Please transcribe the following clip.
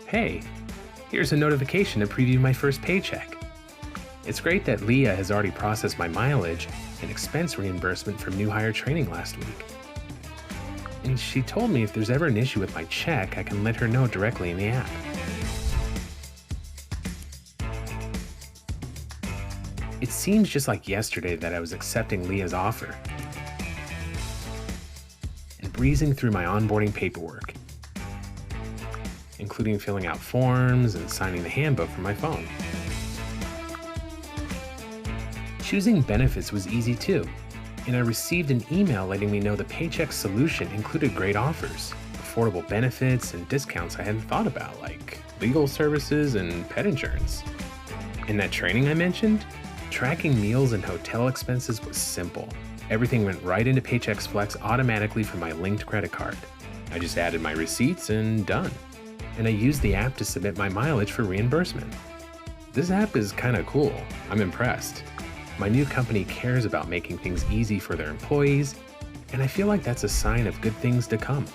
Hey, here's a notification to preview my first paycheck. It's great that Leah has already processed my mileage and expense reimbursement from new hire training last week. And she told me if there's ever an issue with my check, I can let her know directly in the app. It seems just like yesterday that I was accepting Leah's offer and breezing through my onboarding paperwork, including filling out forms and signing the handbook from my phone. Choosing benefits was easy too, and I received an email letting me know the Paychex solution included great offers, affordable benefits, and discounts I hadn't thought about, like legal services and pet insurance. In that training I mentioned, tracking meals and hotel expenses was simple. Everything went right into Paychex Flex automatically from my linked credit card. I just added my receipts and done. And I used the app to submit my mileage for reimbursement. This app is kinda cool. I'm impressed. My new company cares about making things easy for their employees, and I feel like that's a sign of good things to come.